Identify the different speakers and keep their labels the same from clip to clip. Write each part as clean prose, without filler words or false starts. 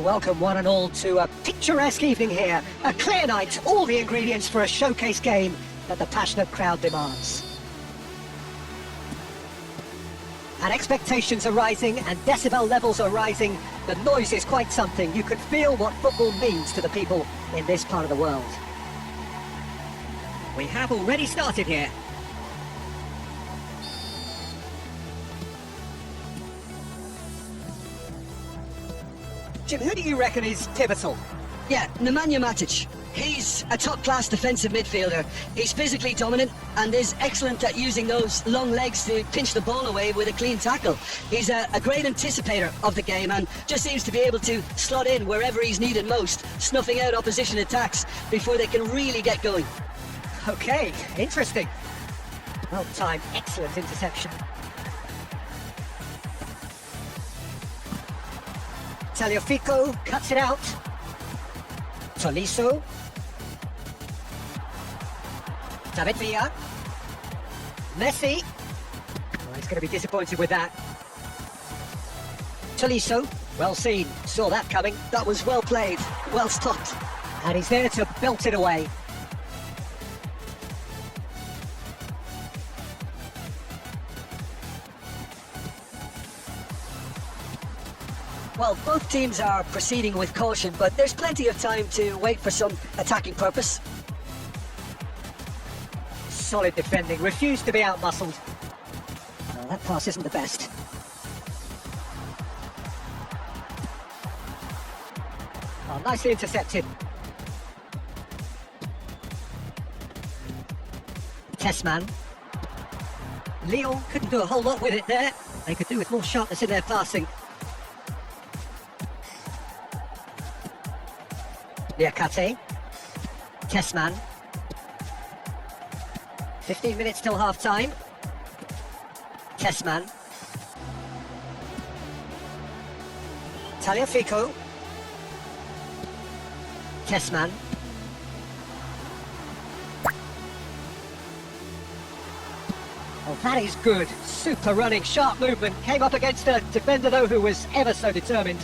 Speaker 1: welcome one and all to a picturesque evening here. A clear night, all the ingredients for a showcase game that the passionate crowd demands. And expectations are rising and decibel levels are rising. The noise is quite something. You can feel what football means to the people in this part of the world. We have already started here. Jim, who do you reckon is pivotal?
Speaker 2: Yeah, Nemanja Matic. He's a top-class defensive midfielder. He's physically dominant and is excellent at using those long legs to pinch the ball away with a clean tackle. He's a great anticipator of the game and just seems to be able to slot in wherever he's needed most, snuffing out opposition attacks before they can really get going.
Speaker 1: Okay, interesting. Well timed, excellent interception. Tagliafico cuts it out. Tolisso. David Villa. Messi. Oh, he's going to be disappointed with that. Tolisso. Well seen. Saw that coming.
Speaker 2: That was well played, well stopped.
Speaker 1: And he's there to belt it away.
Speaker 2: Well, both teams are proceeding with caution, but there's plenty of time to wait for some attacking purpose.
Speaker 1: Solid defending, refused to be out-muscled. Well, that pass isn't the best. Oh, nicely intercepted. Tessman. Lyon couldn't do a whole lot with it there. They could do with more sharpness in their passing. Niakate. Tessman. 15 minutes till half-time. Tessman. Tagliafico. Tessman. Oh, that is good. Super running, sharp movement. Came up against a defender, though, who was ever so determined.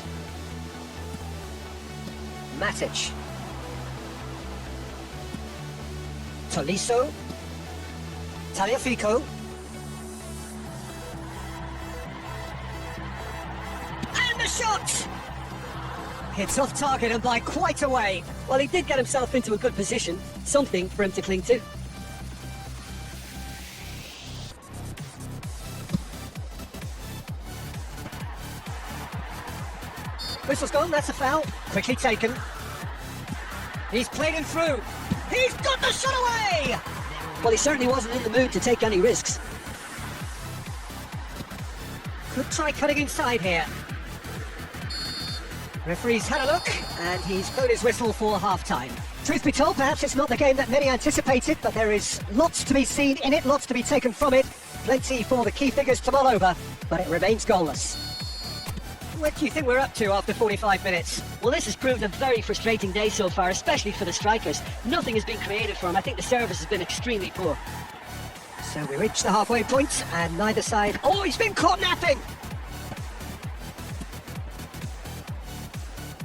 Speaker 1: Matic. Tolisso. Tagliafico. And the shot! It's off target and by quite a way.
Speaker 2: Well, he did get himself into a good position. Something for him to cling to.
Speaker 1: Whistle's gone, that's a foul. Quickly taken. He's played him through. He's got the shot away!
Speaker 2: Well, he certainly wasn't in the mood to take any risks.
Speaker 1: Could try cutting inside here. Referee's had a look, and he's blown his whistle for half-time. Truth be told, perhaps it's not the game that many anticipated, but there is lots to be seen in it, lots to be taken from it. Plenty for the key figures to mull over, but it remains goalless. What do you think we're up to after 45 minutes?
Speaker 2: Well, this has proved a very frustrating day so far, especially for the strikers. Nothing has been created for them. I think the service has been extremely poor.
Speaker 1: So we reach the halfway point, and neither side... Oh, he's been caught napping!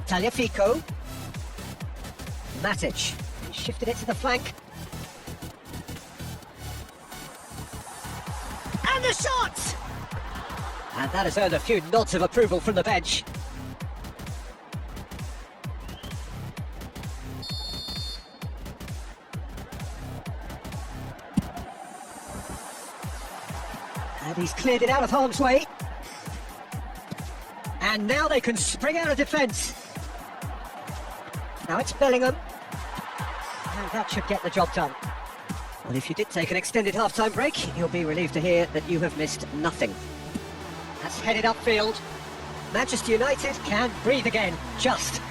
Speaker 1: Tagliafico. Matic. He shifted it to the flank. And the shot! And that has earned a few nods of approval from the bench. And he's cleared it out of harm's way. And now they can spring out of defence. Now it's Bellingham. And that should get the job done. Well, if you did take an extended half-time break, you'll be relieved to hear that you have missed nothing. That's headed upfield. Manchester United can breathe again, just.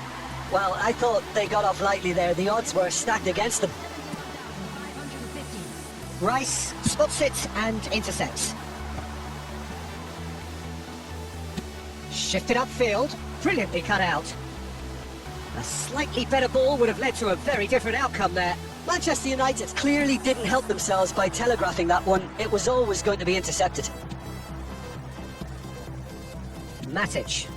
Speaker 2: Well, I thought they got off lightly there. The odds were stacked against them.
Speaker 1: Rice spots it and intercepts. Shifted upfield, brilliantly cut out. A slightly better ball would have led to a very different outcome there.
Speaker 2: Manchester United clearly didn't help themselves by telegraphing that one. It was always going to be intercepted.
Speaker 1: Matic.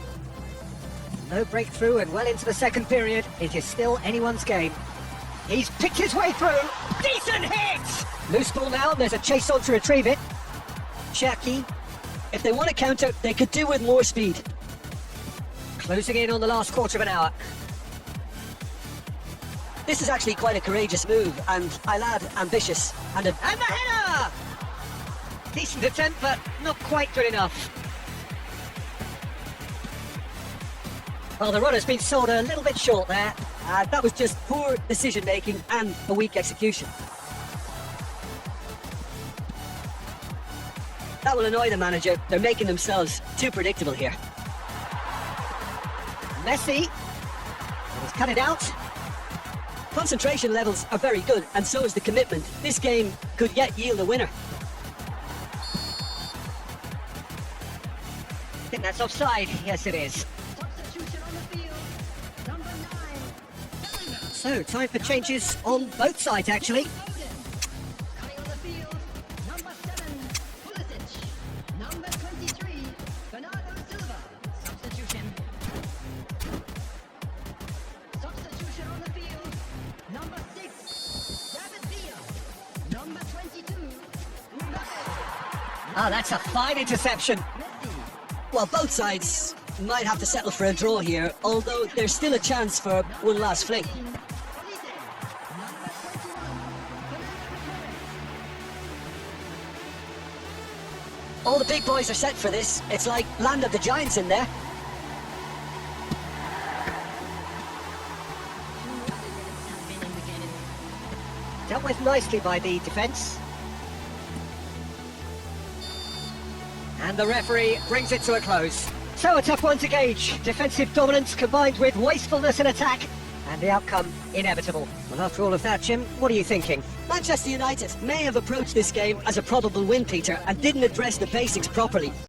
Speaker 1: No breakthrough and well into the second period. It is still anyone's game. He's picked his way through. Decent hit! Loose ball now, there's a chase on to retrieve it.
Speaker 2: Shaki, if they want to counter, they could do with more speed.
Speaker 1: Closing in on the last quarter of an hour.
Speaker 2: This is actually quite a courageous move, and I'll add ambitious. And the
Speaker 1: header! Decent attempt, but not quite good enough. Well, the runner's been sold a little bit short there.
Speaker 2: That was just poor decision-making and a weak execution. That will annoy the manager. They're making themselves too predictable here.
Speaker 1: Messi. He's cut it out.
Speaker 2: Concentration levels are very good, and so is the commitment. This game could yet yield a winner.
Speaker 1: I think that's offside. Yes, it is. So, time for changes on both sides, actually. Ah, that's a fine interception.
Speaker 2: Well, both sides might have to settle for a draw here, although there's still a chance for one last fling. All the big boys are set for this. It's like Land of the Giants in there.
Speaker 1: Dealt with nicely by the defence. And the referee brings it to a close. So a tough one to gauge. Defensive dominance combined with wastefulness in attack. And the outcome inevitable. Well, after all of that, Jim, what are you thinking?
Speaker 2: Manchester United may have approached this game as a probable win, Peter, and didn't address the basics properly.